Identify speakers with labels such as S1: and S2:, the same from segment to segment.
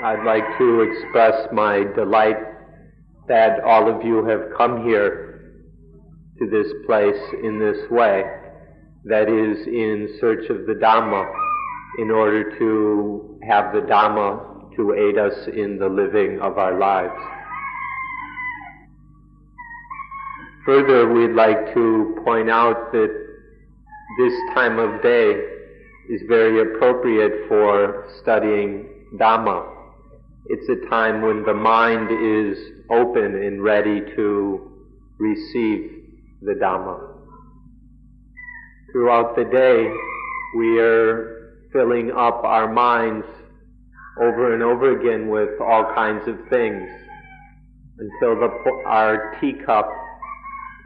S1: I'd like to express my delight that all of you have come here to this place in this way, that is, in search of the Dhamma, in order to have the Dhamma to aid us in the living of our lives. Further, we'd like to point out that this time of day is very appropriate for studying Dhamma. It's a time when the mind is open and ready to receive the Dhamma. Throughout the day, we are filling up our minds over and over again with all kinds of things until our teacup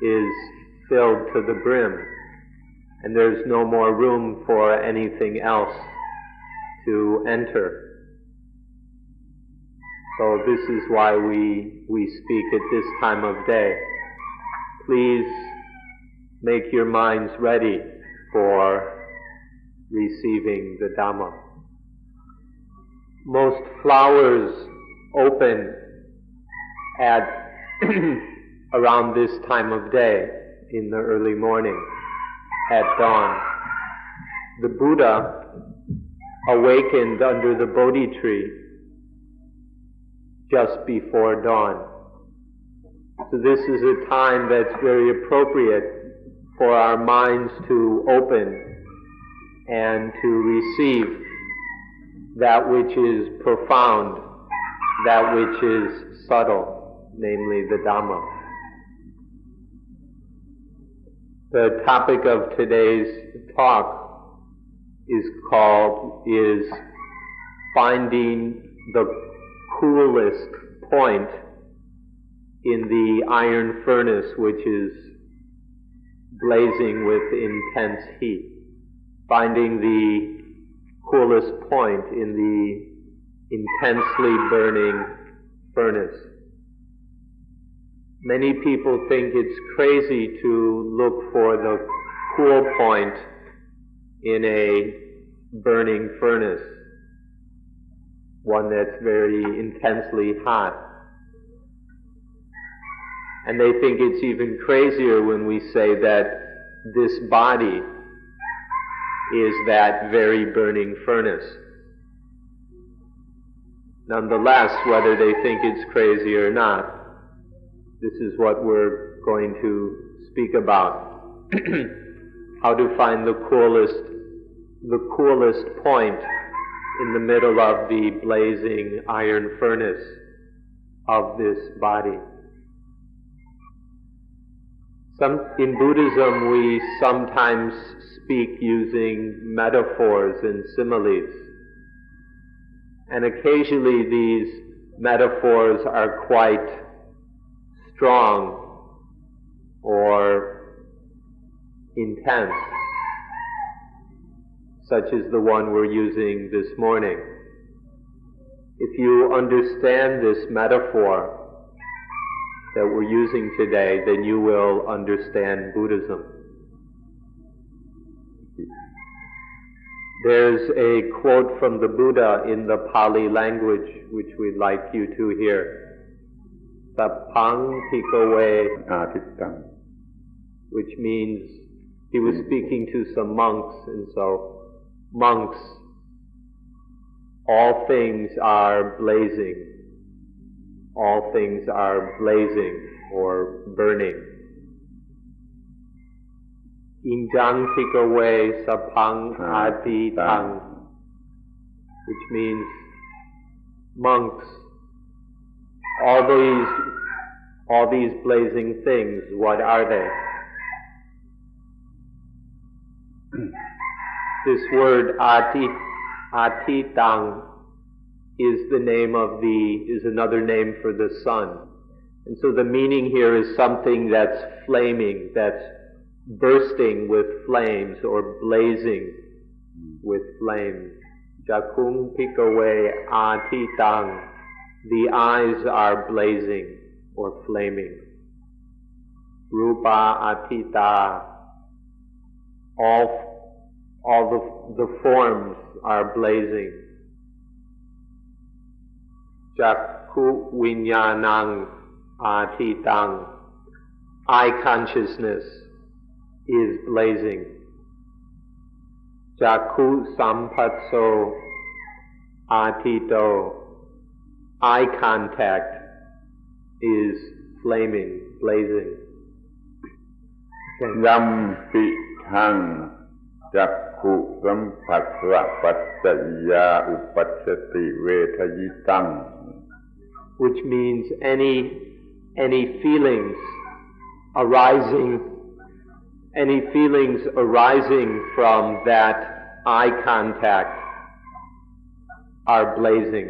S1: is filled to the brim and there's no more room for anything else to enter. So this is why we speak at this time of day. Please make your minds ready for receiving the Dhamma. Most flowers open at around this time of day, in the early morning, at dawn. The Buddha awakened under the Bodhi tree just before dawn. So this is a time that's very appropriate for our minds to open and to receive that which is profound, that which is subtle, namely the Dhamma. The topic of today's talk is finding the coolest point in the iron furnace which is blazing with intense heat. Finding the coolest point in the intensely burning furnace. Many people think it's crazy to look for the cool point in a burning furnace, one that's very intensely hot. And they think it's even crazier when we say that this body is that very burning furnace. Nonetheless, whether they think it's crazy or not, this is what we're going to speak about. How to find the coolest point in the middle of the blazing iron furnace of this body. In Buddhism, we sometimes speak using metaphors and similes. And occasionally these metaphors are quite strong or intense, such as the one we're using this morning. If you understand this metaphor that we're using today, then you will understand Buddhism. There's a quote from the Buddha in the Pali language which we'd like you to hear. Sappang Bhikkhave Atittam, which means he was speaking to some monks, and so, monks, all things are blazing. All things are blazing or burning. Injang Bhikkhave Sappang Atittam, which means, monks, all these blazing things, what are they? This word atitang is another name for the sun. And so the meaning here is something that's flaming, that's bursting with flames or blazing with flames. Jakung Bhikkhave Atitang. The eyes are blazing or flaming. Rupa Atita. All the forms are blazing. Jakku Vinyanang Atitang. Eye consciousness is blazing. Jakku Sampatso Atito. Eye contact is flaming, blazing.
S2: ยัมปิทังจักขุสัมผัสสะปัจจยาอุปัชชติเวทยิตัง
S1: which means any feelings arising from that eye contact are blazing.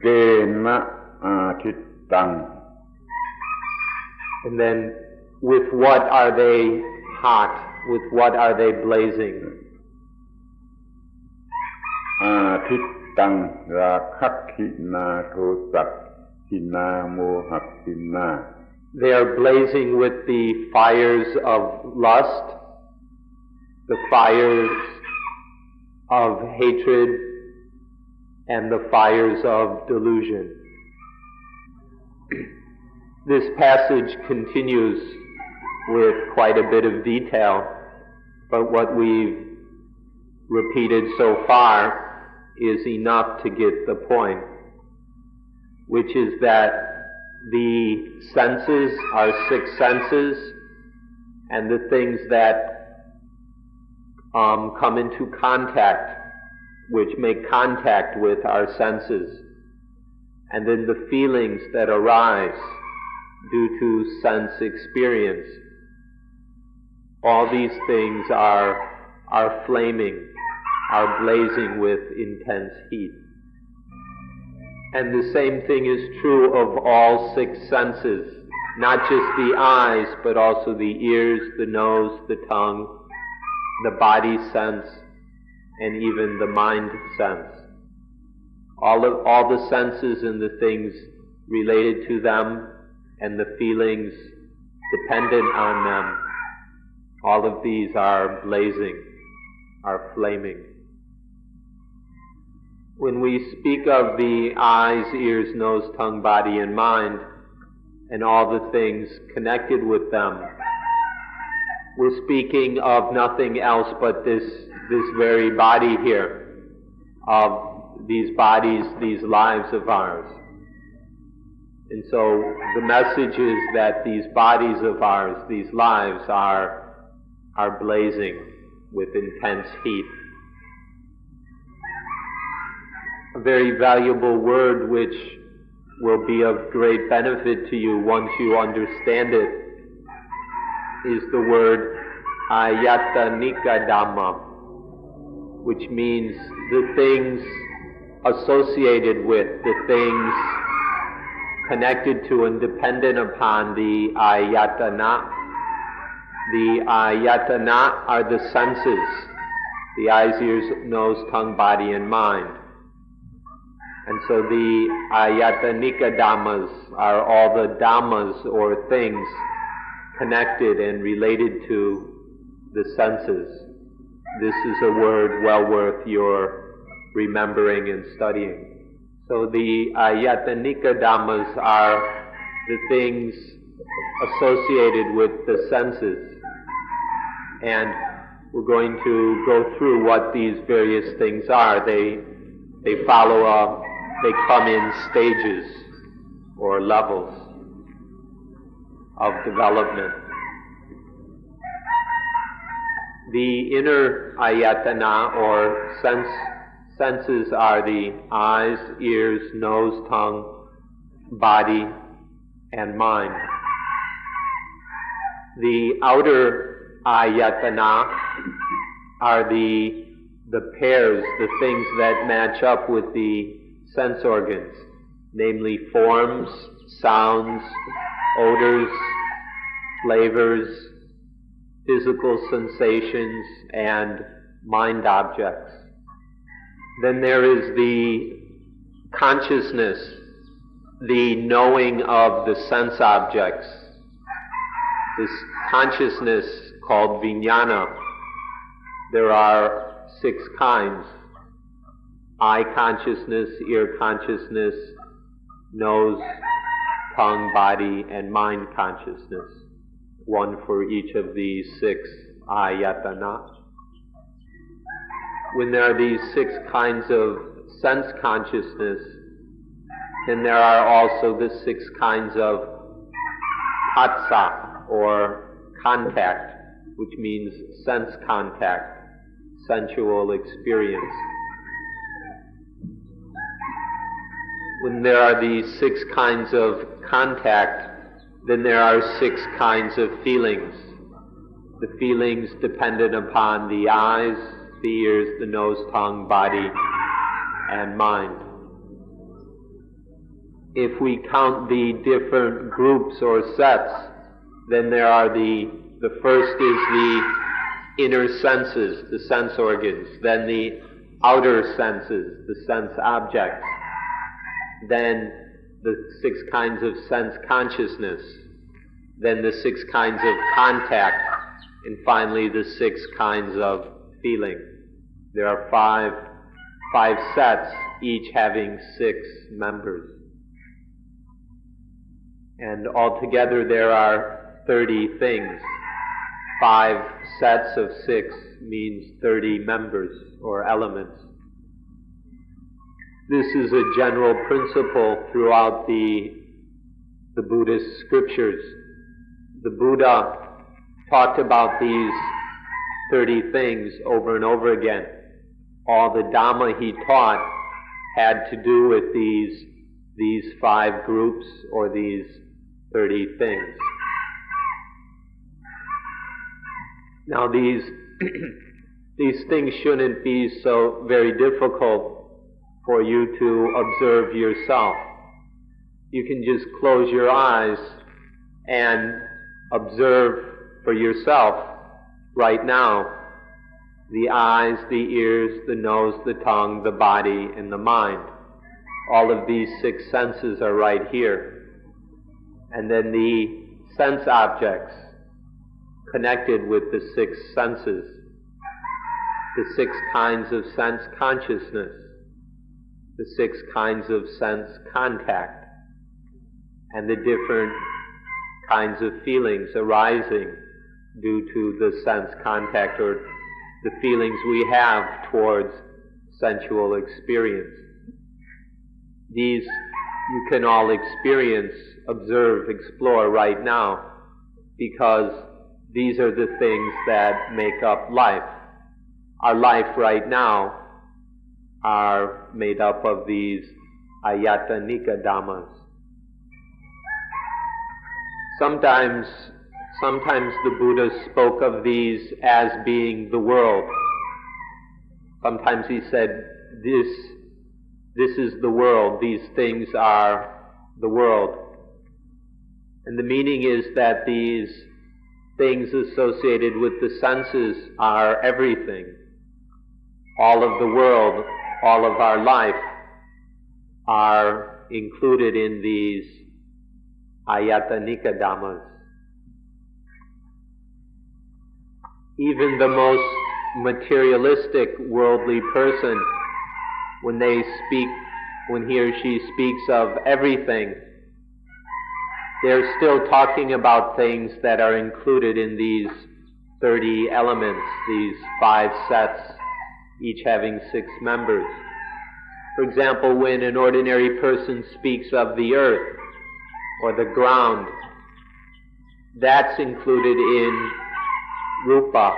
S2: เกณะอาทิตตัง
S1: And then with what are they hot? With what are they blazing?
S2: อาทิตตังราคะขินาโทสัขินาโมหขินา
S1: They are blazing with the fires of lust, the fires of hatred, and the fires of delusion. This passage continues with quite a bit of detail, but what we've repeated so far is enough to get the point, which is that the senses are six senses, and the things that come into contact, which make contact with our senses, and then the feelings that arise due to sense experience. All these things are flaming, are blazing with intense heat. And the same thing is true of all six senses, not just the eyes, but also the ears, the nose, the tongue, the body sense, and even the mind sense. All the senses and the things related to them and the feelings dependent on them, all of these are blazing, are flaming. When we speak of the eyes, ears, nose, tongue, body, and mind, and all the things connected with them, we're speaking of nothing else but this very body here, of these bodies, these lives of ours. And so the message is that these bodies of ours, these lives are blazing with intense heat. A very valuable word which will be of great benefit to you once you understand it is the word ayatanika dhamma, which means the things associated with, the things connected to and dependent upon the ayatana. The ayatana are the senses, the eyes, ears, nose, tongue, body, and mind. And so the ayatanika dhammas are all the dhammas or things connected and related to the senses. This is a word well worth your remembering and studying. So the ayatanika dhammas are the things associated with the senses. And we're going to go through what these various things are. They come in stages or levels of development. The inner ayatana or senses are the eyes, ears, nose, tongue, body, and mind. The outer ayatana are the pairs, the things that match up with the sense organs, namely forms, sounds, odors, flavors, physical sensations, and mind objects. Then there is the consciousness, the knowing of the sense objects. This consciousness called vijnana. There are 6 kinds. eye consciousness, ear consciousness, nose, tongue, body, and mind consciousness. One for each of these 6 ayatana. When there are these 6 kinds of sense consciousness, then there are also the 6 kinds of phassa, or contact, which means sense contact, sensual experience. When there are these 6 kinds of contact, then there are 6 kinds of feelings. The feelings dependent upon the eyes, the ears, the nose, tongue, body, and mind. If we count the different groups or sets, then there are the first is the inner senses, the sense organs, then the outer senses, the sense objects, then the 6 kinds of sense consciousness, then the 6 kinds of contact, and finally the 6 kinds of feeling. There are five sets, each having 6 members. And altogether there are 30 things. 5 sets of 6 means 30 members or elements. This is a general principle throughout the Buddhist scriptures. The Buddha talked about these 30 things over and over again. All the Dhamma he taught had to do with these 5 groups or these 30 things. Now these things shouldn't be so very difficult for you to observe yourself. You can just close your eyes and observe for yourself right now the eyes, the ears, the nose, the tongue, the body, and the mind. All of these 6 senses are right here. And then the sense objects connected with the 6 senses, the 6 kinds of sense consciousness, the 6 kinds of sense contact, and the different kinds of feelings arising due to the sense contact or the feelings we have towards sensual experience. These you can all experience, observe, explore right now, because these are the things that make up life. Our life right now are made up of these ayatanika dhammas. Sometimes the Buddha spoke of these as being the world. Sometimes he said, this is the world, these things are the world. And the meaning is that these things associated with the senses are everything. All of the world, all of our life are included in these ayatanika dhammas. Even the most materialistic worldly person, when he or she speaks of everything, they're still talking about things that are included in these 30 elements, these 5 sets, each having 6 members. For example, when an ordinary person speaks of the earth or the ground, that's included in rupa,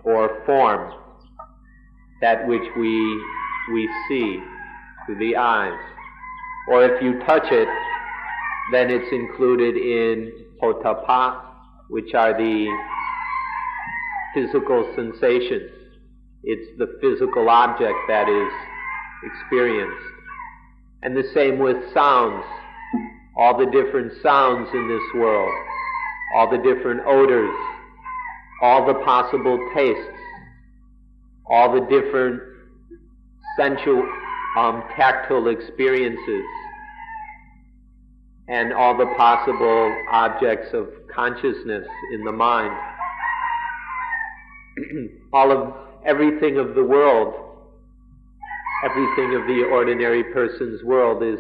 S1: or form, that which we see through the eyes. Or if you touch it, then it's included in potappa, which are the physical sensations. It's the physical object that is experienced. And the same with sounds. All the different sounds in this world, all the different odors, all the possible tastes, all the different sensual, tactile experiences, and all the possible objects of consciousness in the mind. Everything of the world, everything of the ordinary person's world is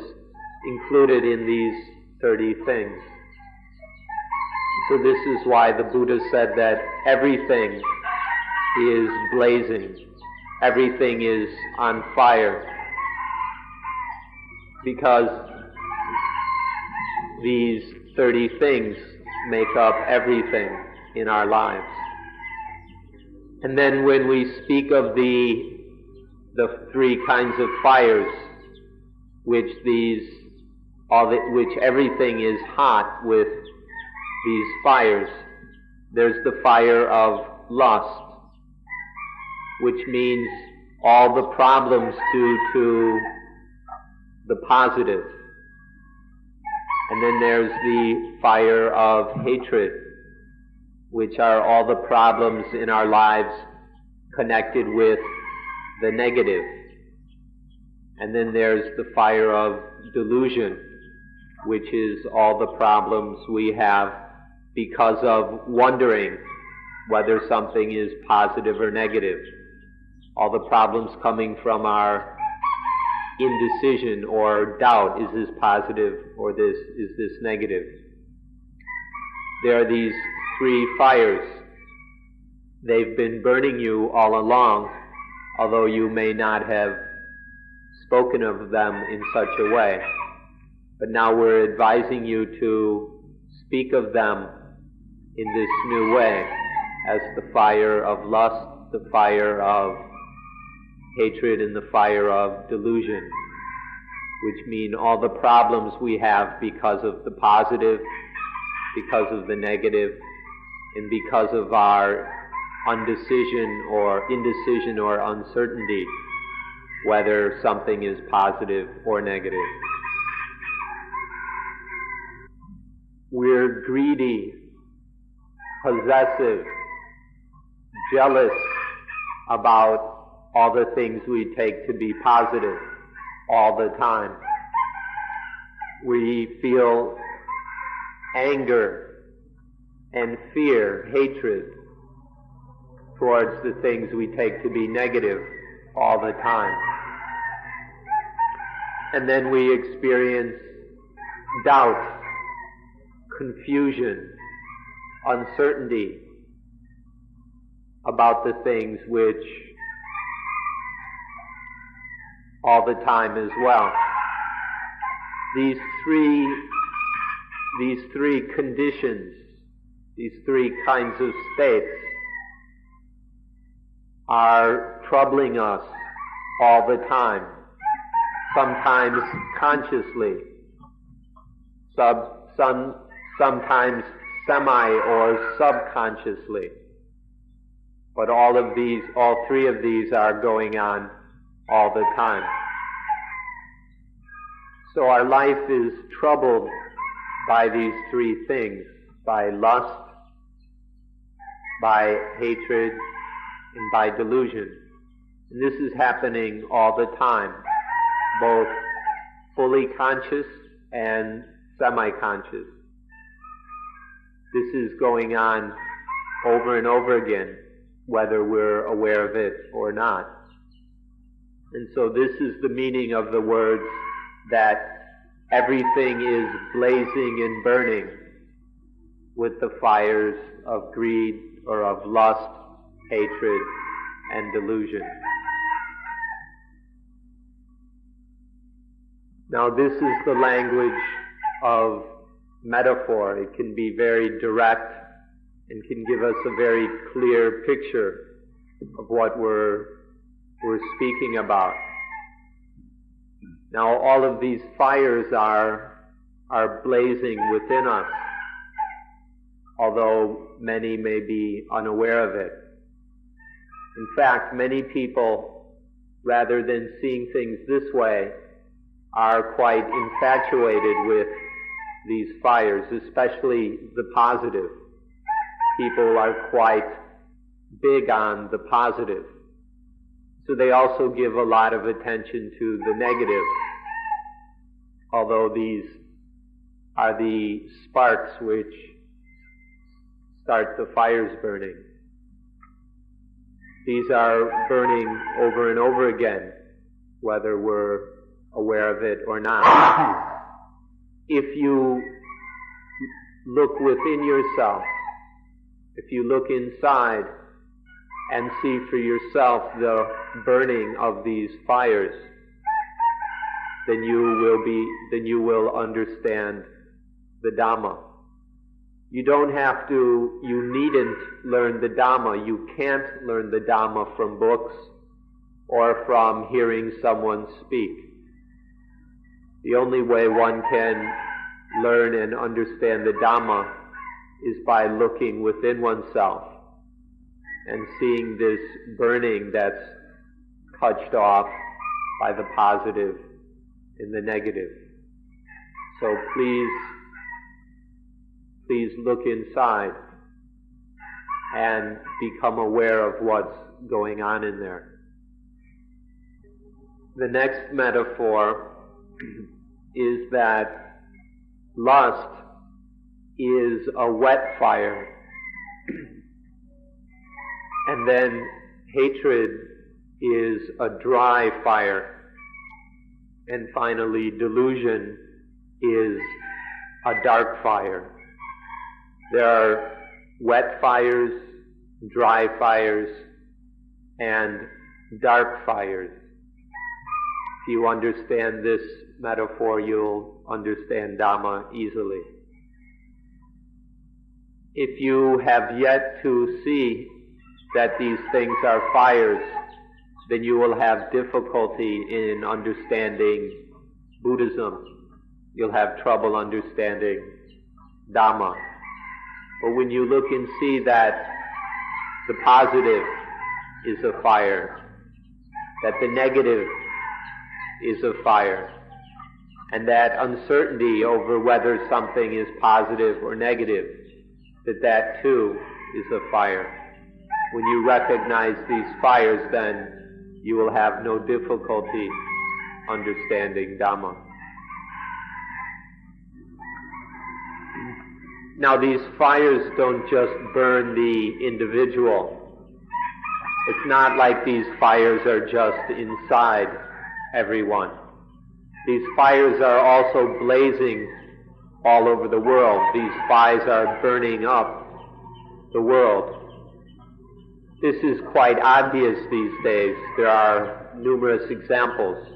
S1: included in these 30 things. So this is why the Buddha said that everything is blazing, everything is on fire, because these 30 things make up everything in our lives. And then when we speak of the 3 kinds of fires, which everything is hot with these fires, there's the fire of lust, which means all the problems due to the positive. And then there's the fire of hatred, which are all the problems in our lives connected with the negative. And then there's the fire of delusion, which is all the problems we have because of wondering whether something is positive or negative. All the problems coming from our indecision or doubt, is this positive or is this negative? There are these 3 fires. They've been burning you all along, although you may not have spoken of them in such a way. But now we're advising you to speak of them in this new way, as the fire of lust, the fire of hatred, and the fire of delusion, which mean all the problems we have because of the positive, because of the negative, and because of our indecision or uncertainty whether something is positive or negative. We're greedy, possessive, jealous about all the things we take to be positive all the time. We feel anger and fear, hatred towards the things we take to be negative all the time. And then we experience doubt, confusion, uncertainty about the things which all the time as well. These three conditions, these 3 kinds of states are troubling us all the time, sometimes consciously, sometimes semi or subconsciously. But all 3 of these are going on all the time. So our life is troubled by these 3 things, by lust, by hatred, and by delusion. And this is happening all the time, both fully conscious and semi-conscious. This is going on over and over again, whether we're aware of it or not. And so this is the meaning of the words that everything is blazing and burning with the fires of greed or of lust, hatred, and delusion. Now this is the language of metaphor. It can be very direct and can give us a very clear picture of what we're speaking about. Now all of these fires are blazing within us, although many may be unaware of it. In fact, many people, rather than seeing things this way, are quite infatuated with these fires, especially the positive. People are quite big on the positive. So they also give a lot of attention to the negative, although these are the sparks which start the fires burning. These are burning over and over again, whether we're aware of it or not. If you look within yourself, if you look inside and see for yourself the burning of these fires, then you will understand the Dhamma. You needn't learn the Dhamma. You can't learn the Dhamma from books or from hearing someone speak. The only way one can learn and understand the Dhamma is by looking within oneself and seeing this burning that's touched off by the positive and the negative. So please look inside and become aware of what's going on in there. The next metaphor is that lust is a wet fire, and then hatred is a dry fire, and finally delusion is a dark fire. There are wet fires, dry fires, and dark fires. If you understand this metaphor, you'll understand Dhamma easily. If you have yet to see that these things are fires, then you will have difficulty in understanding Buddhism. You'll have trouble understanding Dhamma. But when you look and see that the positive is a fire, that the negative is a fire, and that uncertainty over whether something is positive or negative, that too is a fire. When you recognize these fires, then you will have no difficulty understanding Dhamma. Now, these fires don't just burn the individual. It's not like these fires are just inside everyone. These fires are also blazing all over the world. These fires are burning up the world. This is quite obvious these days. There are numerous examples.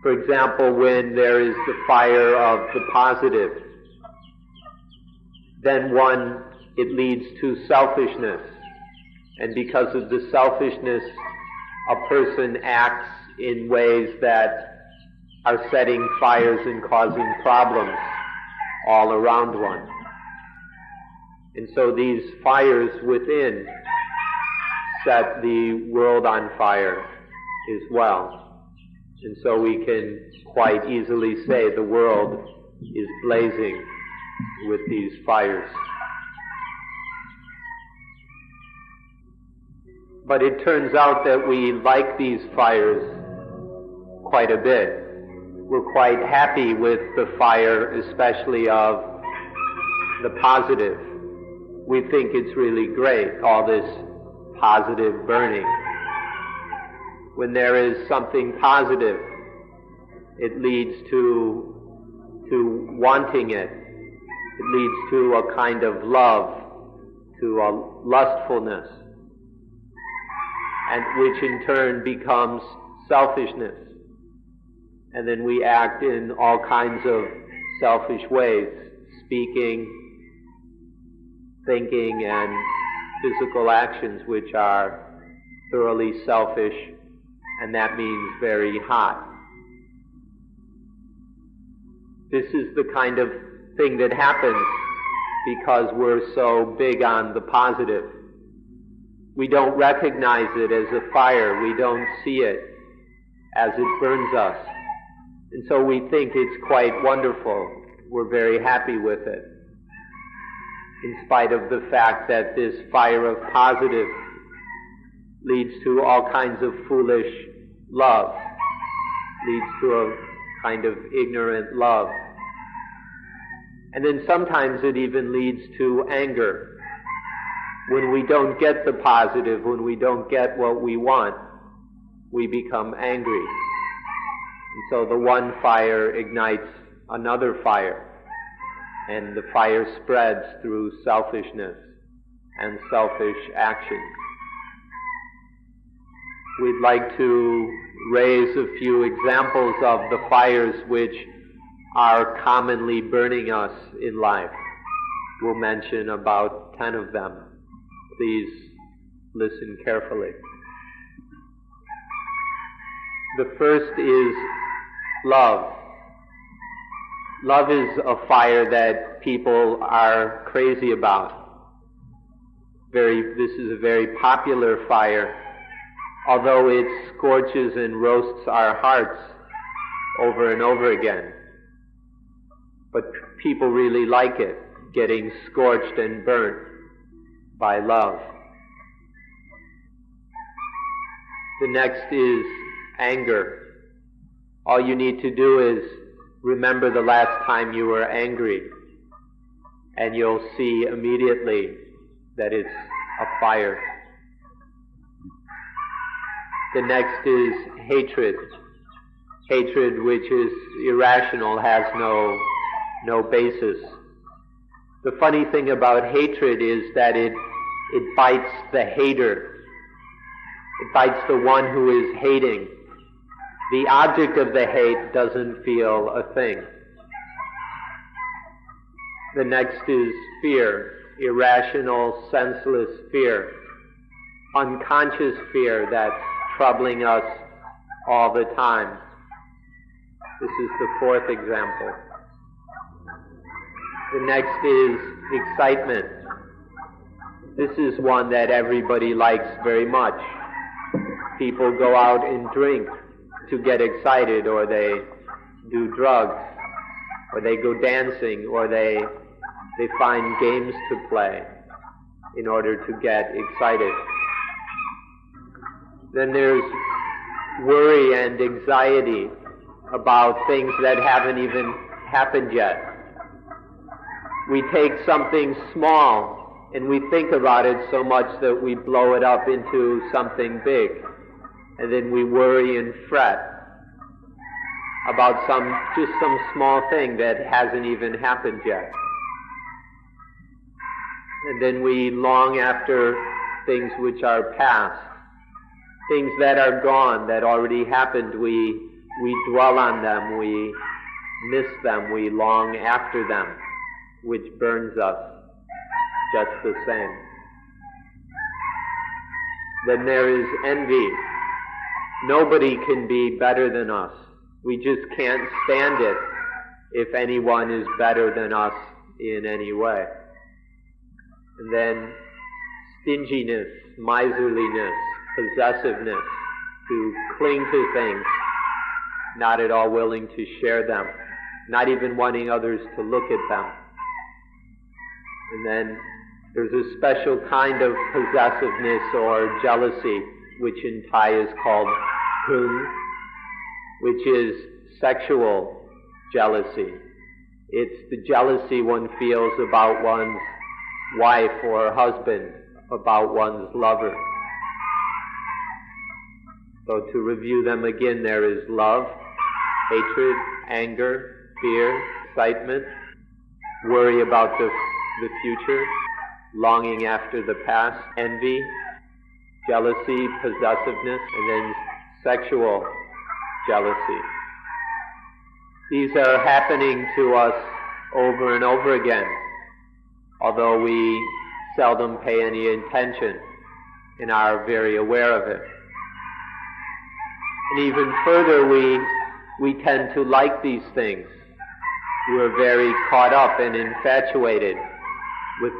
S1: For example, when there is the fire of the positive, then it leads to selfishness. And because of the selfishness, a person acts in ways that are setting fires and causing problems all around one. And so these fires within set the world on fire as well. And so we can quite easily say the world is blazing with these fires. But it turns out that we like these fires quite a bit. We're quite happy with the fire, especially of the positive. We think it's really great, all this positive burning. When there is something positive, it leads to wanting it. It leads to a kind of love, to a lustfulness, and which in turn becomes selfishness. And then we act in all kinds of selfish ways, speaking, thinking, and physical actions which are thoroughly selfish, and that means very hot. This is the kind of thing that happens because we're so big on the positive. We don't recognize it as a fire. We don't see it as it burns us. And so we think it's quite wonderful. We're very happy with it, in spite of the fact that this fire of positive leads to all kinds of foolish love, leads to a kind of ignorant love. And then sometimes it even leads to anger. When we don't get the positive, when we don't get what we want, we become angry. And so the one fire ignites another fire, and the fire spreads through selfishness and selfish actions. We'd like to raise a few examples of the fires which are commonly burning us in life. We'll mention about 10 of them. Please listen carefully. The first is love. Love is a fire that people are crazy about. This is a very popular fire, although it scorches and roasts our hearts over and over again. But people really like it, getting scorched and burnt by love. The next is anger. All you need to do is remember the last time you were angry, and you'll see immediately that it's a fire. The next is hatred. Hatred which is irrational, has no basis. The funny thing about hatred is that it bites the hater. It bites the one who is hating. The object of the hate doesn't feel a thing. The next is fear. Irrational, senseless fear. Unconscious fear that's troubling us all the time. This is the fourth example. The next is excitement. This is one that everybody likes very much. People go out and drink to get excited, or they do drugs, or they go dancing, or they find games to play in order to get excited. Then there's worry and anxiety about things that haven't even happened yet. We take something small and we think about it so much that we blow it up into something big. And then we worry and fret about just some small thing that hasn't even happened yet. And then we long after things which are past, things that are gone, that already happened. We dwell on them, we miss them, we long after them, which burns us just the same. Then there is envy. Nobody can be better than us. We just can't stand it if anyone is better than us in any way. And then stinginess, miserliness, possessiveness, to cling to things, not at all willing to share them, not even wanting others to look at them. And then there's a special kind of possessiveness or jealousy, which in Thai is called hung, which is sexual jealousy. It's the jealousy one feels about one's wife or husband, about one's lover. So to review them again, there is love, hatred, anger, fear, excitement, worry about the future, longing after the past, envy, jealousy, possessiveness, and then sexual jealousy. These are happening to us over and over again, although we seldom pay any attention and are very aware of it. And even further, we tend to like these things. We're very caught up and infatuated with,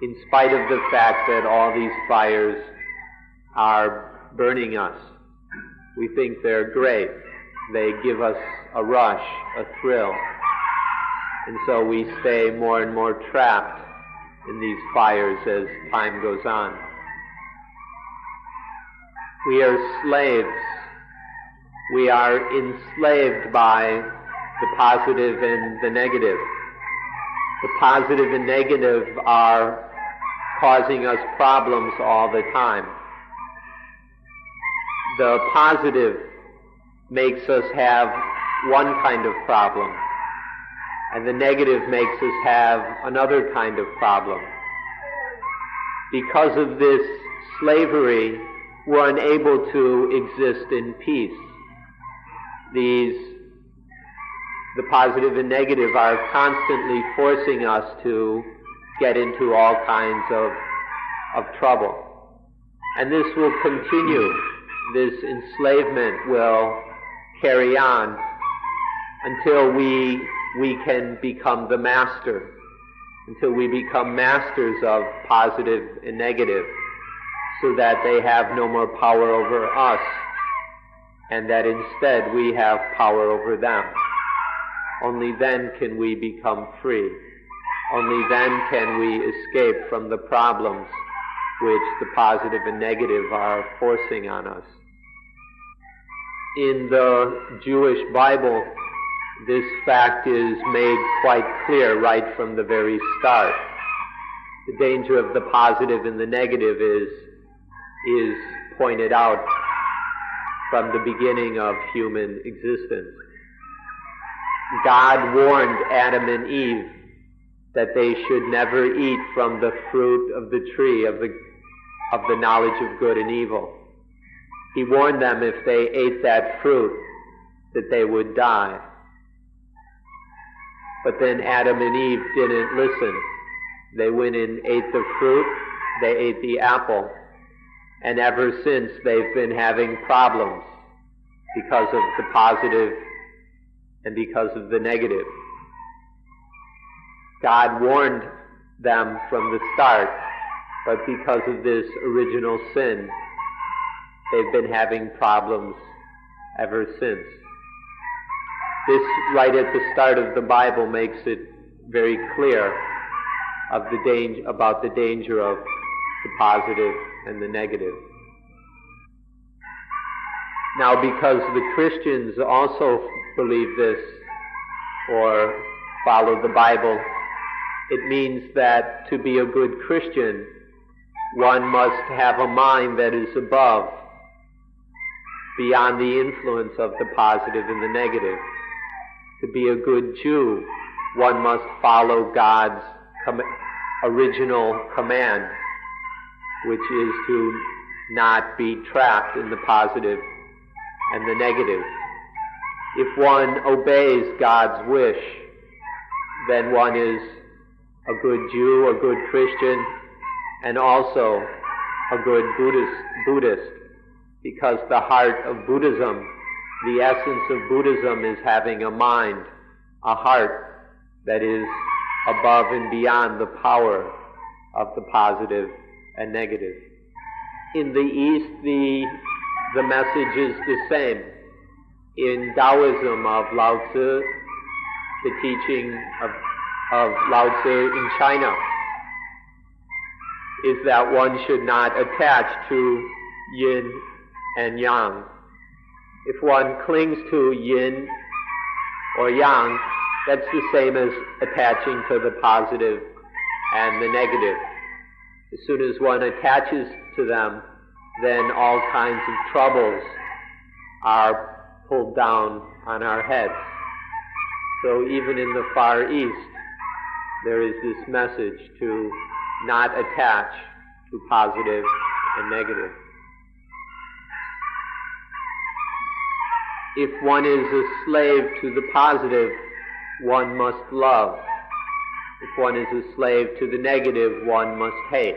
S1: in spite of the fact that all these fires are burning us. We think they're great. They give us a rush, a thrill. And so we stay more and more trapped in these fires as time goes on. We are slaves. We are enslaved by the positive and the negative. The positive and negative are causing us problems all the time. the positive makes us have one kind of problem, and the negative makes us have another kind of problem. Because of this slavery, we're unable to exist in peace. The positive and negative are constantly forcing us to get into all kinds of trouble. And this will continue. This enslavement will carry on until we can become the master, until we become masters of positive and negative, so that they have no more power over us, and that instead we have power over them. Only then can we become free. Only then can we escape from the problems which the positive and negative are forcing on us. In the Jewish Bible, this fact is made quite clear right from the very start. The danger of the positive and the negative is pointed out from the beginning of human existence. God warned Adam and Eve that they should never eat from the fruit of the tree of the knowledge of good and evil. He warned them if they ate that fruit that they would die. But then Adam and Eve didn't listen. They went and ate the fruit, they ate the apple, and ever since they've been having problems because of the positive and because of the negative. God warned them from the start, but because of this original sin, they've been having problems ever since. This, right at the start of the Bible, makes it very clear about the danger of the positive and the negative. Now, because the Christians also believe this or follow the Bible, it means that to be a good Christian, one must have a mind that is above, beyond the influence of the positive and the negative. To be a good Jew, one must follow God's original command, which is to not be trapped in the positive and the negative. If one obeys God's wish, then one is a good Jew, a good Christian, and also a good Buddhist, because the heart of Buddhism, the essence of Buddhism, is having a mind, a heart that is above and beyond the power of the positive and negative. In the East, the message is the same. In Taoism of Lao Tzu, the teaching of Lao Tzu in China is that one should not attach to yin and yang. If one clings to yin or yang, that's the same as attaching to the positive and the negative. As soon as one attaches to them, then all kinds of troubles are pulled down on our heads. So even in the Far East, there is this message to not attach to positive and negative. If one is a slave to the positive, one must love. If one is a slave to the negative, one must hate.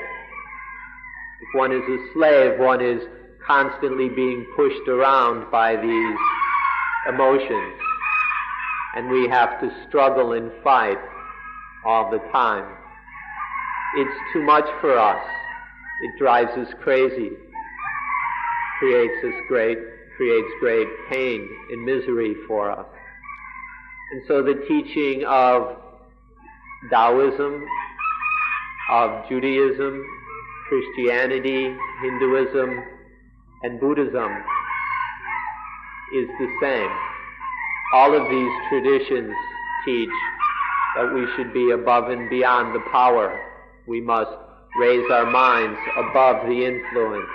S1: If one is a slave, one is constantly being pushed around by these emotions, and we have to struggle and fight all the time. It's too much for us. It drives us crazy, creates great pain and misery for us. And so the teaching of Taoism, of Judaism, Christianity, Hinduism, and Buddhism is the same. All of these traditions teach that we should be above and beyond the power. We must raise our minds above the influence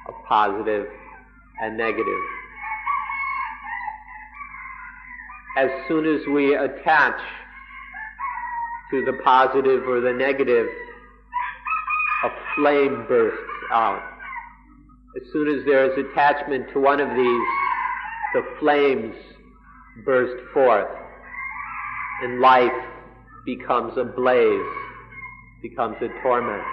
S1: of positive and negative. As soon as we attach to the positive or the negative, a flame bursts out. As soon as there is attachment to one of these, the flames burst forth, and life becomes a blaze, becomes a torment.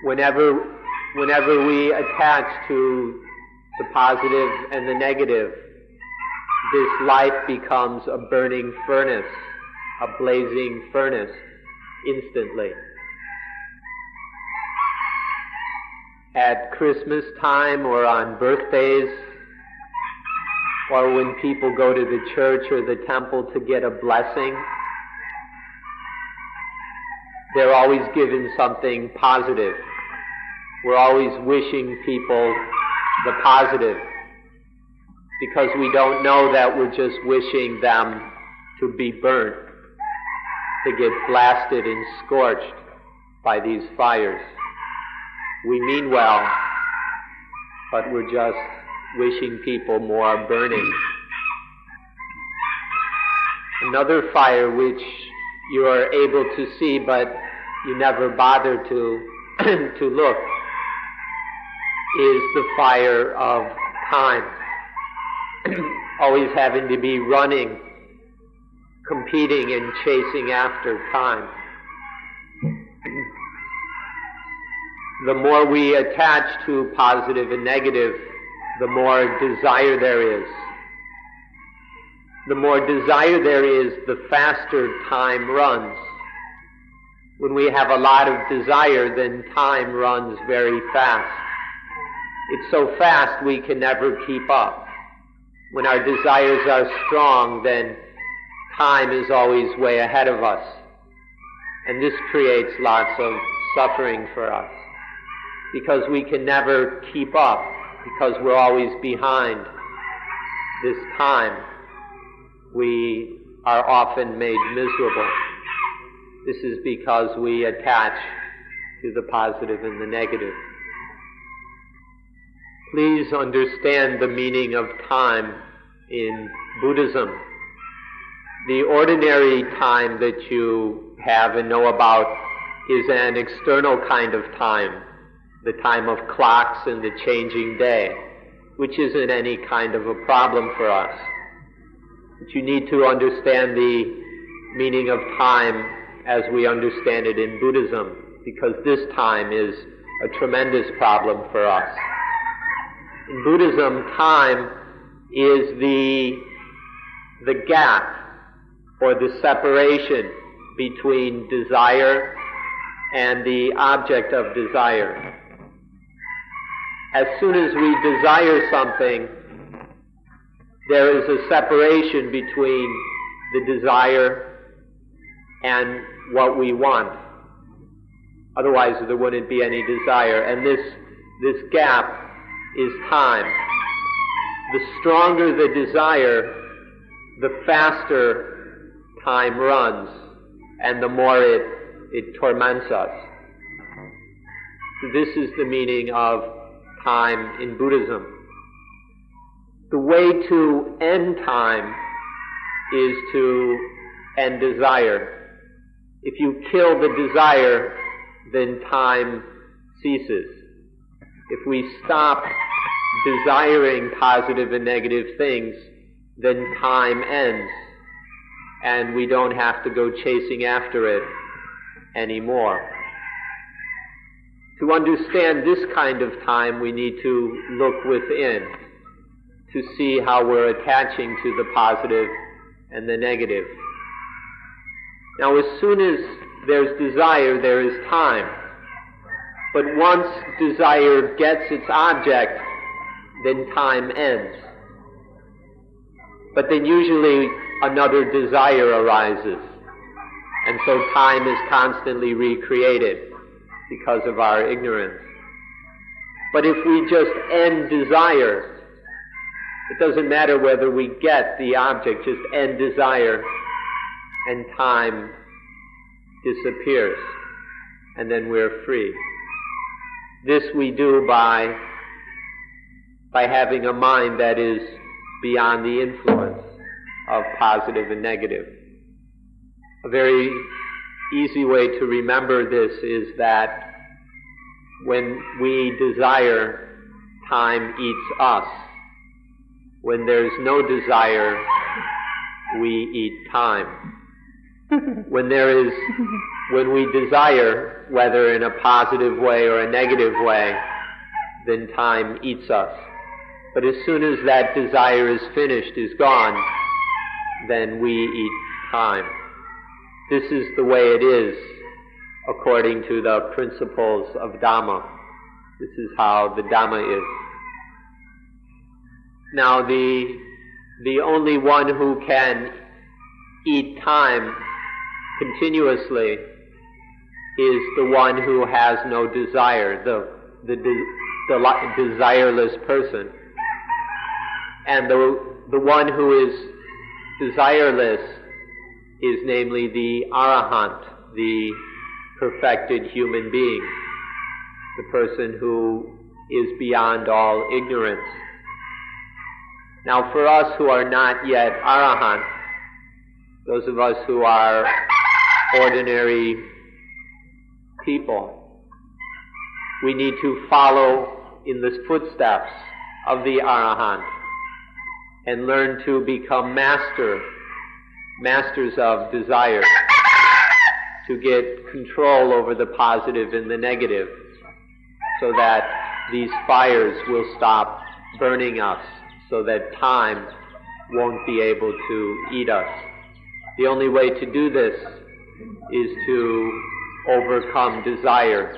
S1: Whenever we attach to the positive and the negative, this life becomes a burning furnace, a blazing furnace, instantly. At Christmas time or on birthdays, or when people go to the church or the temple to get a blessing, they're always given something positive. We're always wishing people the positive, because we don't know that we're just wishing them to be burnt, to get blasted and scorched by these fires. We mean well, but we're just wishing people more burning. Another fire which you are able to see but you never bother to look is the fire of time. Always having to be running, competing and chasing after time. The more we attach to positive and negative, the more desire there is. The more desire there is, the faster time runs. When we have a lot of desire, then time runs very fast. It's so fast we can never keep up. When our desires are strong, then time is always way ahead of us. And this creates lots of suffering for us, because we can never keep up, because we're always behind this time. We are often made miserable. This is because we attach to the positive and the negative. Please understand the meaning of time in Buddhism. The ordinary time that you have and know about is an external kind of time, the time of clocks and the changing day, which isn't any kind of a problem for us. But you need to understand the meaning of time as we understand it in Buddhism, because this time is a tremendous problem for us. In Buddhism, time is the gap or the separation between desire and the object of desire. As soon as we desire something, there is a separation between the desire and what we want. Otherwise there wouldn't be any desire. And this gap is time. The stronger the desire, the faster time runs, and the more it torments us. So this is the meaning of time in Buddhism. The way to end time is to end desire. If you kill the desire, then time ceases. If we stop desiring positive and negative things, then time ends, and we don't have to go chasing after it anymore. To understand this kind of time, we need to look within to see how we're attaching to the positive and the negative. Now, as soon as there's desire, there is time. But once desire gets its object, then time ends. But then usually another desire arises, and so time is constantly recreated because of our ignorance. But if we just end desire, it doesn't matter whether we get the object, just end desire, and time disappears, and then we're free. This we do by having a mind that is beyond the influence of positive and negative. A very easy way to remember this is that when we desire, time eats us. When there's no desire, we eat time. When we desire, whether in a positive way or a negative way, then time eats us. But as soon as that desire is finished, is gone, then we eat time. This is the way it is according to the principles of Dhamma. This is how the Dhamma is. Now the only one who can eat time continuously is the one who has no desire, the desireless person. And the one who is desireless is namely the Arahant, the perfected human being, the person who is beyond all ignorance. Now for us who are not yet Arahant, those of us who are ordinary people, we need to follow in the footsteps of the Arahant and learn to become masters of desire, to get control over the positive and the negative, so that these fires will stop burning us, so that time won't be able to eat us. The only way to do this is to overcome desire,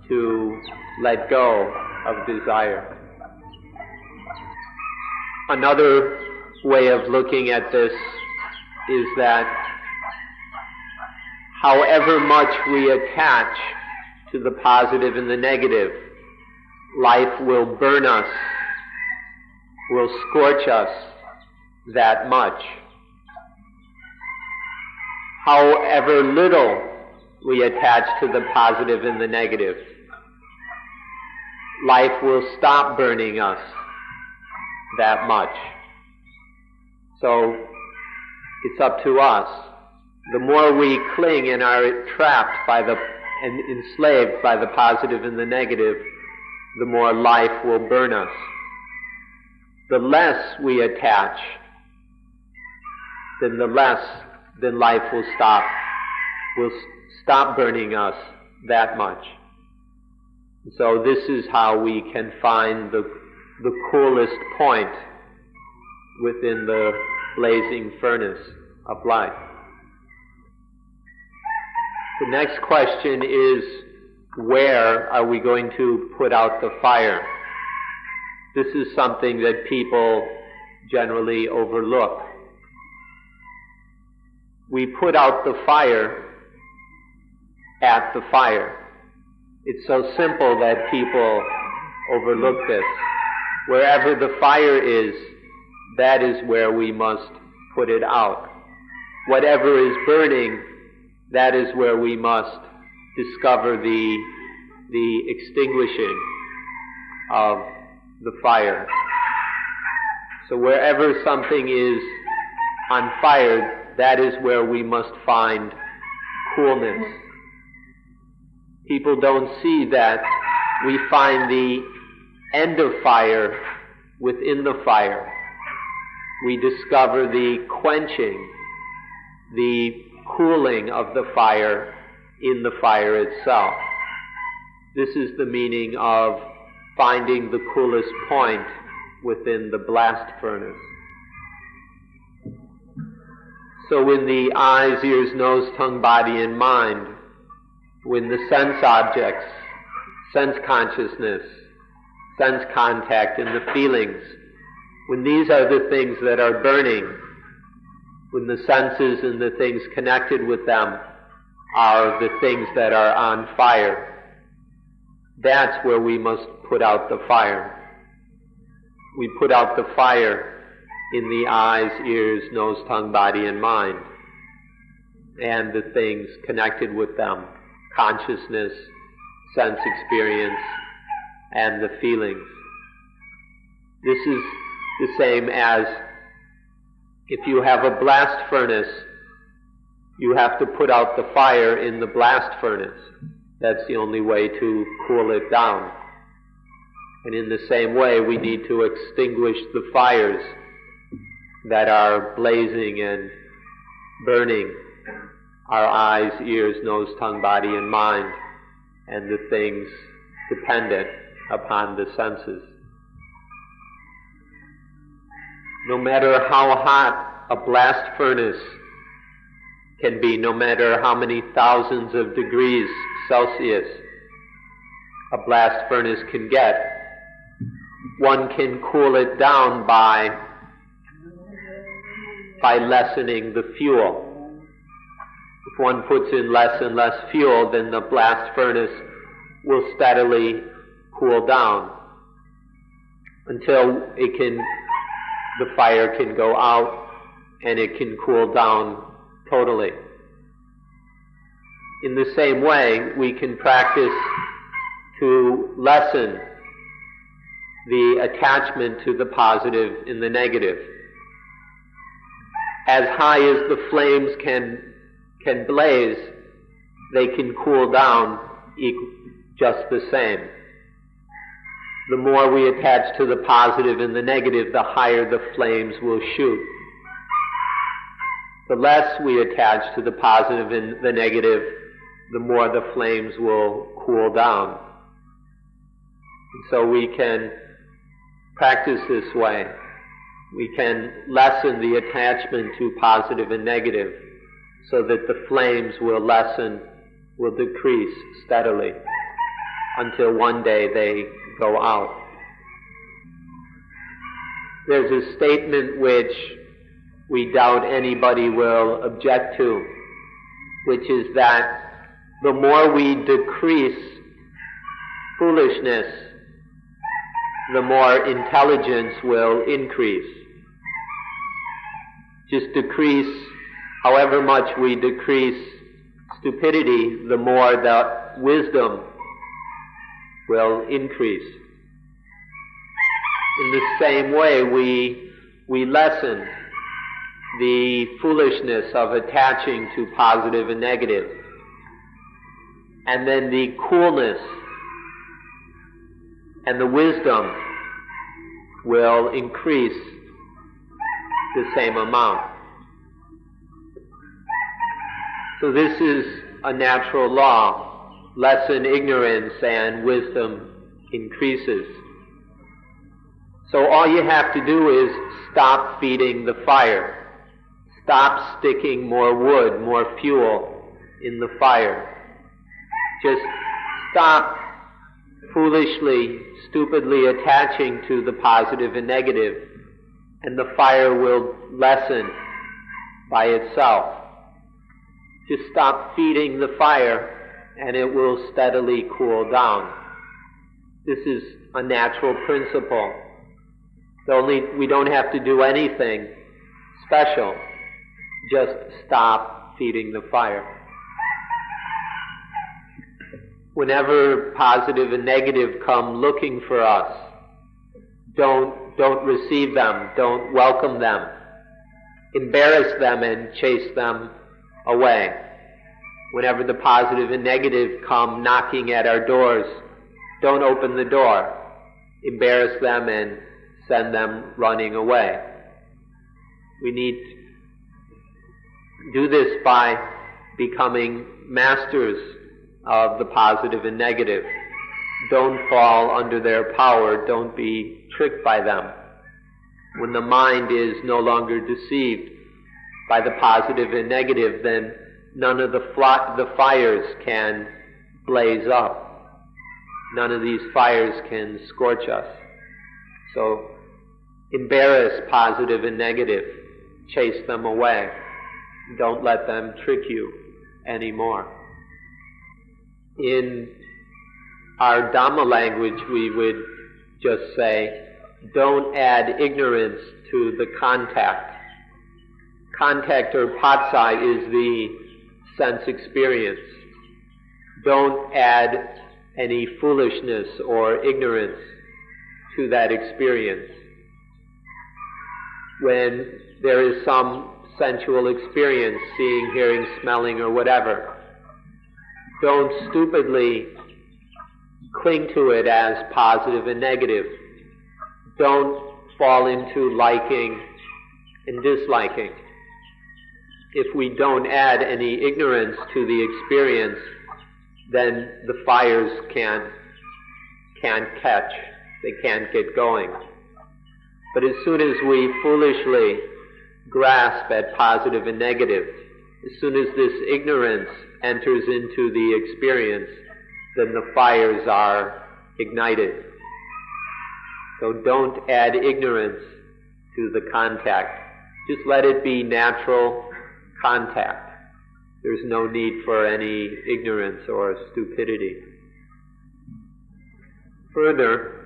S1: to let go of desire. Another way of looking at this is that however much we attach to the positive and the negative, life will burn us, will scorch us that much. However little we attach to the positive and the negative, life will stop burning us that much. So it's up to us. The more we cling and are trapped and enslaved by the positive and the negative, the more life will burn us. The less we attach, then life will stop burning us that much. So this is how we can find the coolest point within the blazing furnace of life. The next question is, where are we going to put out the fire? This is something that people generally overlook. We put out the fire at the fire. It's so simple that people overlook this. Wherever the fire is, that is where we must put it out. Whatever is burning, that is where we must discover the extinguishing of the fire. So wherever something is on fire, that is where we must find coolness. People don't see that we find the end of fire within the fire. We discover the quenching, the cooling of the fire in the fire itself. This is the meaning of finding the coolest point within the blast furnace. So when the eyes, ears, nose, tongue, body, and mind, when the sense objects, sense consciousness, sense contact, and the feelings, when these are the things that are burning, when the senses and the things connected with them are the things that are on fire, that's where we must put out the fire. We put out the fire in the eyes, ears, nose, tongue, body, and mind, and the things connected with them, consciousness, sense experience, and the feelings. This is the same as if you have a blast furnace, you have to put out the fire in the blast furnace. That's the only way to cool it down. And in the same way, we need to extinguish the fires that are blazing and burning our eyes, ears, nose, tongue, body, and mind, and the things dependent upon the senses. No matter how hot a blast furnace can be, no matter how many thousands of degrees Celsius a blast furnace can get, one can cool it down by lessening the fuel. If one puts in less and less fuel, then the blast furnace will steadily cool down until the fire can go out and it can cool down totally. In the same way, we can practice to lessen the attachment to the positive and the negative. As high as the flames can blaze, they can cool down just the same. The more we attach to the positive and the negative, the higher the flames will shoot. The less we attach to the positive and the negative, the more the flames will cool down. And so we can practice this way. We can lessen the attachment to positive and negative so that the flames will decrease steadily until one day they go out. There's a statement which we doubt anybody will object to, which is that the more we decrease foolishness, the more intelligence will increase. Just decrease, however much we decrease stupidity, the more the wisdom will increase. In the same way, we lessen the foolishness of attaching to positive and negative. And then the coolness and the wisdom will increase the same amount. So this is a natural law. Lessen ignorance and wisdom increases. So all you have to do is stop feeding the fire. Stop sticking more wood, more fuel in the fire. Just stop foolishly, stupidly attaching to the positive and negative, and the fire will lessen by itself. Just stop feeding the fire, and it will steadily cool down. This is a natural principle. We don't have to do anything special. Just stop feeding the fire. Whenever positive and negative come looking for us, don't receive them, don't welcome them. Embarrass them and chase them away. Whenever the positive and negative come knocking at our doors, don't open the door. Embarrass them and send them running away. We need to do this by becoming masters of the positive and negative. Don't fall under their power. Don't be tricked by them. When the mind is no longer deceived by the positive and negative, then none of the fires can blaze up. None of these fires can scorch us. So embarrass positive and negative. Chase them away. Don't let them trick you anymore. In our Dhamma language, we would just say, don't add ignorance to the contact. Contact or patsai is the sense experience. Don't add any foolishness or ignorance to that experience. When there is some sensual experience, seeing, hearing, smelling, or whatever, don't stupidly cling to it as positive and negative. Don't fall into liking and disliking. If we don't add any ignorance to the experience, then the fires can't catch, they can't get going. But as soon as we foolishly grasp at positive and negative, as soon as this ignorance enters into the experience, then the fires are ignited. So don't add ignorance to the contact. Just let it be natural contact. There's no need for any ignorance or stupidity. Further,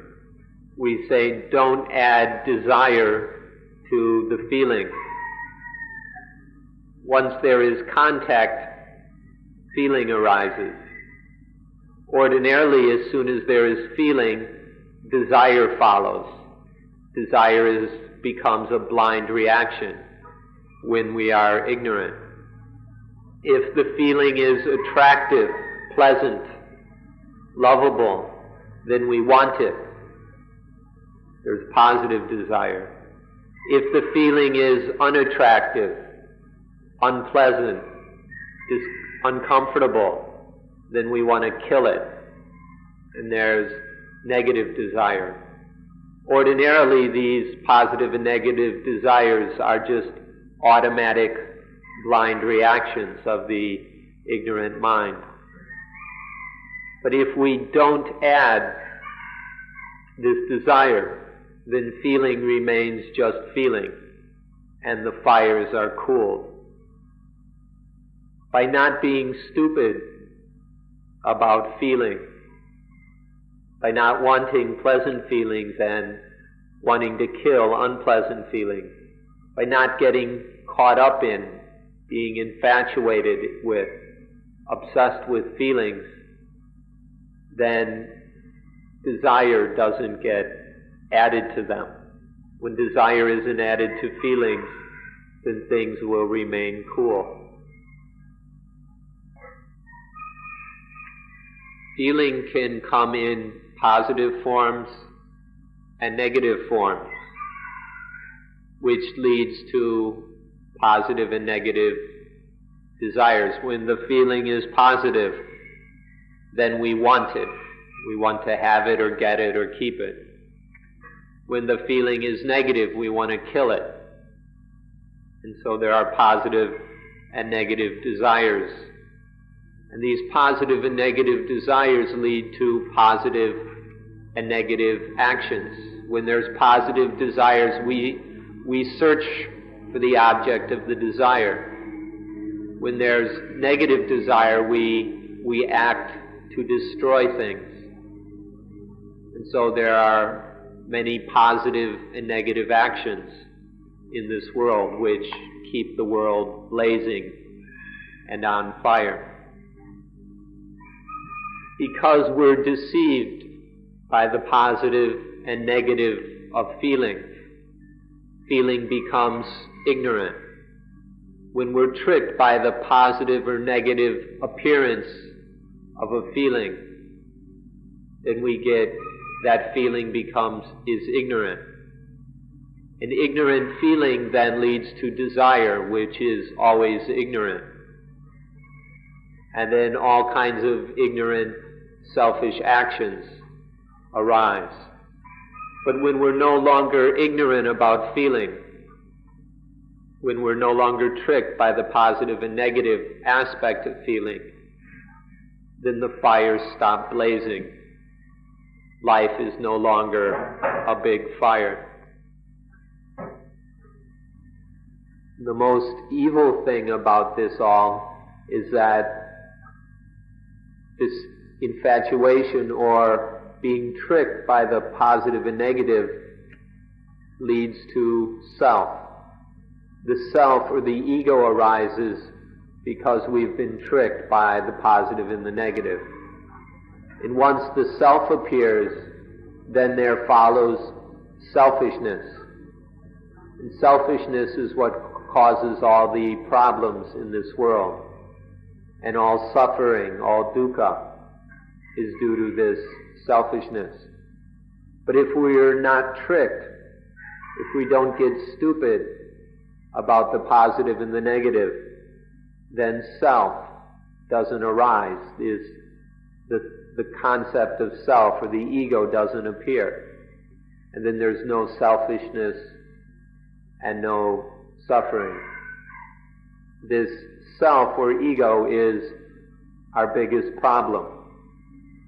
S1: we say don't add desire to the feeling. Once there is contact, feeling arises. Ordinarily, as soon as there is feeling, desire follows. Desire becomes a blind reaction when we are ignorant. If the feeling is attractive, pleasant, lovable, then we want it. There's positive desire. If the feeling is unattractive, unpleasant, uncomfortable, then we want to kill it, and there's negative desire. Ordinarily, these positive and negative desires are just automatic blind reactions of the ignorant mind. But if we don't add this desire, then feeling remains just feeling, and the fires are cooled. By not being stupid about feeling, by not wanting pleasant feelings and wanting to kill unpleasant feelings, by not getting caught up in, being infatuated with, obsessed with feelings, then desire doesn't get added to them. When desire isn't added to feelings, then things will remain cool. Feeling can come in positive forms and negative forms, which leads to positive and negative desires. When the feeling is positive, then we want it. We want to have it or get it or keep it. When the feeling is negative, we want to kill it. And so there are positive and negative desires. And these positive and negative desires lead to positive and negative actions. When there's positive desires, we search for the object of the desire. When there's negative desire, we act to destroy things. And so there are many positive and negative actions in this world which keep the world blazing and on fire. Because we're deceived by the positive and negative of feeling, feeling becomes ignorant. When we're tricked by the positive or negative appearance of a feeling, then we get that feeling is ignorant. An ignorant feeling then leads to desire, which is always ignorant. And then all kinds of ignorant, selfish actions arise. But when we're no longer ignorant about feeling, when we're no longer tricked by the positive and negative aspect of feeling, then the fires stop blazing. Life is no longer a big fire. The most evil thing about this all is that this infatuation or being tricked by the positive and negative leads to self. The self or the ego arises because we've been tricked by the positive and the negative. And once the self appears, then there follows selfishness. And selfishness is what causes all the problems in this world. And all suffering, all dukkha, is due to this selfishness. But if we are not tricked, if we don't get stupid about the positive and the negative, then self doesn't arise. The concept of self or the ego doesn't appear. And then there's no selfishness and no suffering. This self or ego is our biggest problem.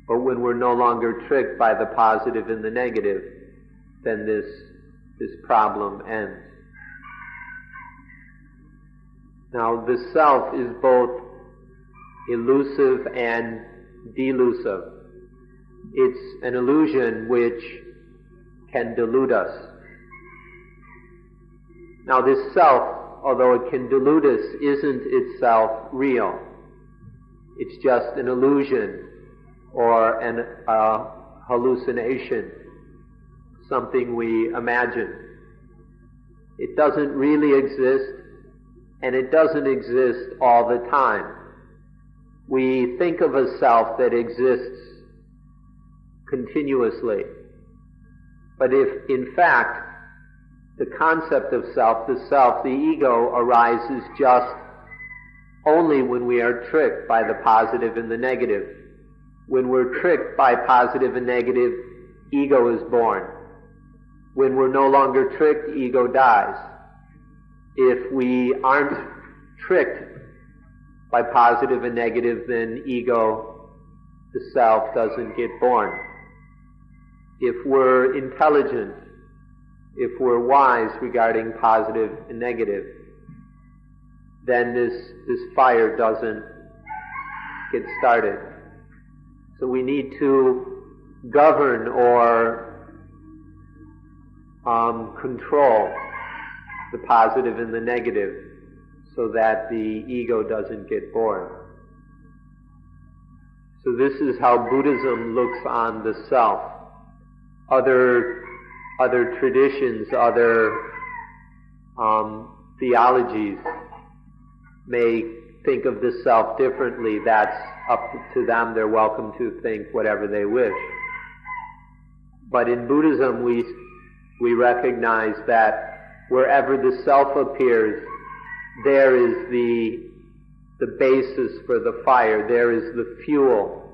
S1: But when we're no longer tricked by the positive and the negative, then this problem ends. Now, the self is both elusive and delusive. It's an illusion which can delude us. Now, this self, although it can delude us, isn't itself real. It's just an illusion or an hallucination, something we imagine. It doesn't really exist, and it doesn't exist all the time. We think of a self that exists continuously. But if, in fact, the concept of self, the ego, arises just only when we are tricked by the positive and the negative. When we're tricked by positive and negative, ego is born. When we're no longer tricked, ego dies. If we aren't tricked by positive and negative, then ego, the self, doesn't get born. If we're intelligent, if we're wise regarding positive and negative, then this fire doesn't get started. So we need to govern or control the positive and the negative so that the ego doesn't get born. So this is how Buddhism looks on the self. Other traditions, other theologies may think of the self differently. That's up to them. They're welcome to think whatever they wish. But in Buddhism, we recognize that wherever the self appears, there is the basis for the fire. There is the fuel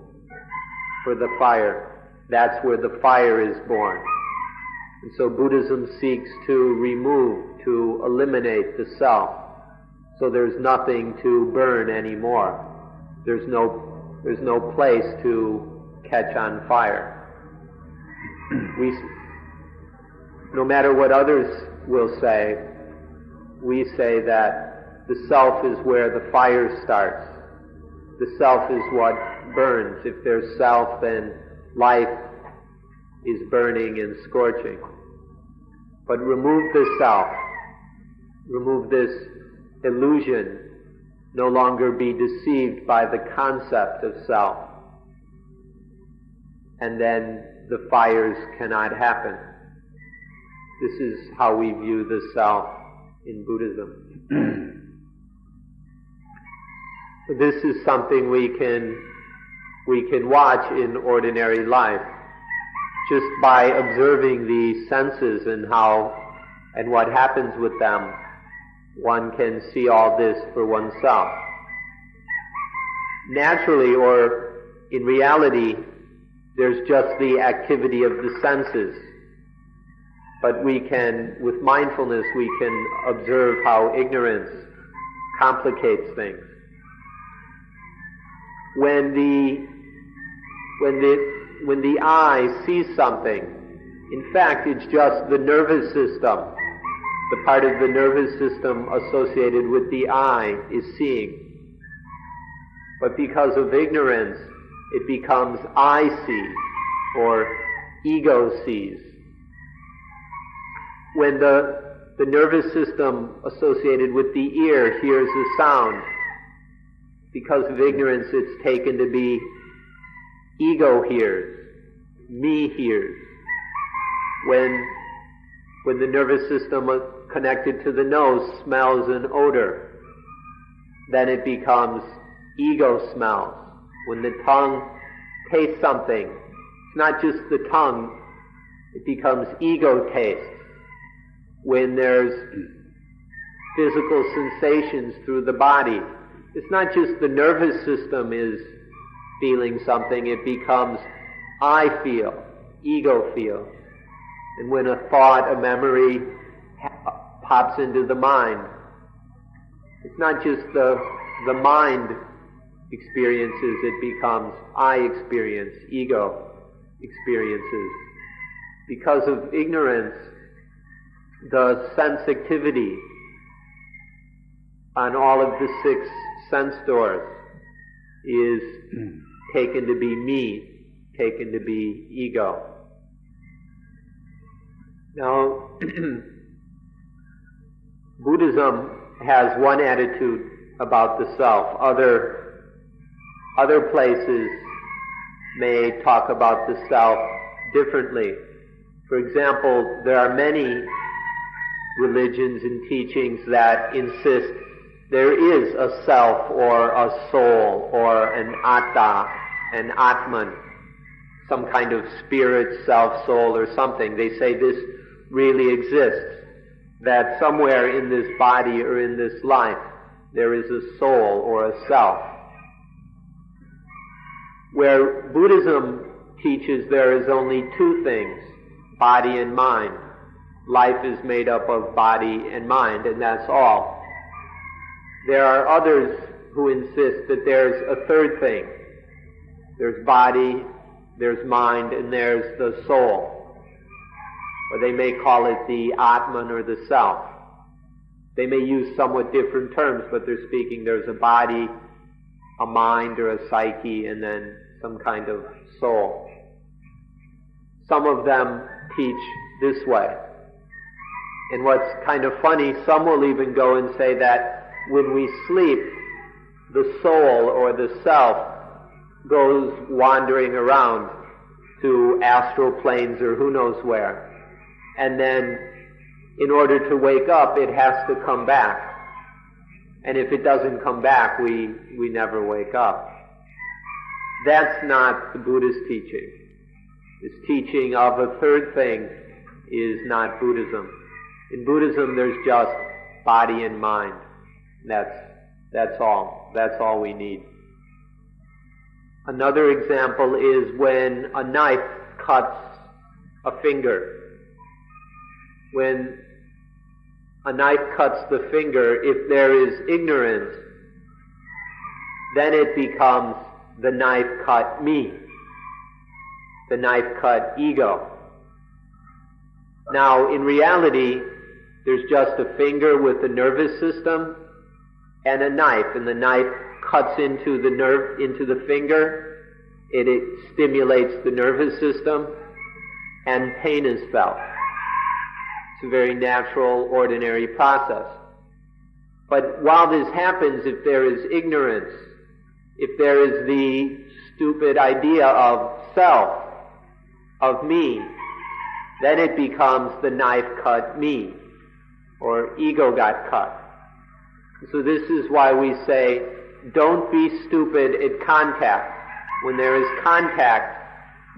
S1: for the fire. That's where the fire is born. And so Buddhism seeks to remove, to eliminate the self. So there's nothing to burn anymore. There's no place to catch on fire. No matter what others will say, we say that the self is where the fire starts. The self is what burns. If there's self, then life is burning and scorching. But remove the self, remove this illusion, no longer be deceived by the concept of self, and then the fires cannot happen. This is how we view the self in Buddhism. This is something we can watch in ordinary life, just by observing the senses and what happens with them. One can see all this for oneself. Naturally, or in reality, there's just the activity of the senses. But with mindfulness, we can observe how ignorance complicates things. When the eye sees something, in fact, it's just the nervous system. The part of the nervous system associated with the eye is seeing. But because of ignorance, it becomes I see, or ego sees. When the nervous system associated with the ear hears a sound, because of ignorance, it's taken to be ego hears, me hears. When the nervous system connected to the nose smells an odor, then it becomes ego smells. When the tongue tastes something, it's not just the tongue, it becomes ego taste. When there's physical sensations through the body, it's not just the nervous system is feeling something, it becomes I feel, ego feels. And when a thought, a memory pops into the mind, it's not just the mind experiences, it becomes I experience, ego experiences. Because of ignorance, the sensitivity on all of the 6 sense doors is taken to be me, taken to be ego. Now, Buddhism has one attitude about the self. Other places may talk about the self differently. For example, there are many religions and teachings that insist there is a self or a soul or an atta, an atman, some kind of spirit, self, soul, or something. They say this really exists, that somewhere in this body or in this life there is a soul or a self. Where Buddhism teaches there is only 2 things, body and mind. Life is made up of body and mind, and that's all. There are others who insist that there's a 3rd thing. There's body, there's mind, and there's the soul. Or they may call it the Atman or the self. They may use somewhat different terms, but they're speaking there's a body, a mind or a psyche, and then some kind of soul. Some of them teach this way. And what's kind of funny, some will even go and say that when we sleep, the soul or the self goes wandering around to astral planes or who knows where. And then, in order to wake up, it has to come back. And if it doesn't come back, we never wake up. That's not the Buddhist teaching. This teaching of a 3rd thing is not Buddhism. In Buddhism, there's just body and mind. That's all. That's all we need. Another example is when a knife cuts a finger. When a knife cuts the finger, if there is ignorance, then it becomes the knife cut me, the knife cut ego. Now, in reality, there's just a finger with the nervous system and a knife, and the knife cuts into the nerve, into the finger. It stimulates the nervous system, and pain is felt. It's a very natural, ordinary process. But while this happens, if there is ignorance, if there is the stupid idea of self, of me, then it becomes the knife cut me, or ego got cut. So this is why we say, don't be stupid at contact. When there is contact,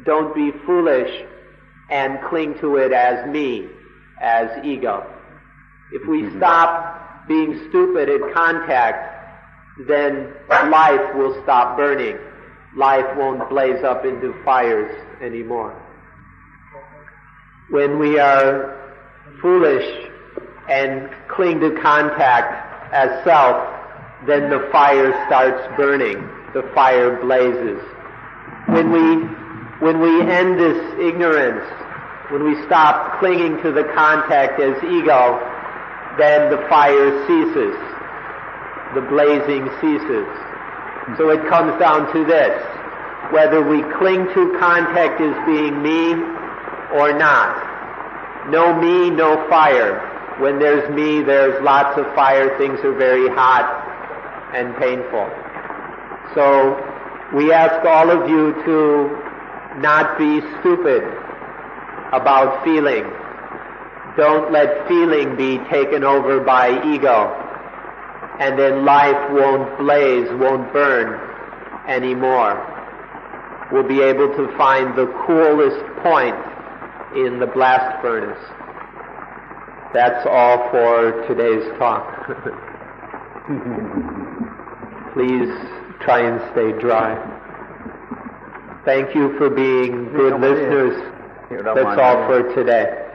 S1: don't be foolish and cling to it as me, as ego. If we stop being stupid at contact, then life will stop burning. Life won't blaze up into fires anymore. When we are foolish and cling to contact as self, then the fire starts burning. The fire blazes. When we end this ignorance, when we stop clinging to the contact as ego, then the fire ceases. The blazing ceases. So it comes down to this: whether we cling to contact as being me or not. No me, no fire. When there's me, there's lots of fire. Things are very hot and painful. So We ask all of you to not be stupid about feeling. Don't let feeling be taken over by ego, and then life won't blaze, won't burn anymore. We'll be able to find the coolest point in the blast furnace. That's all for today's talk. Please try and stay dry. Thank you for being good listeners. That's all for today.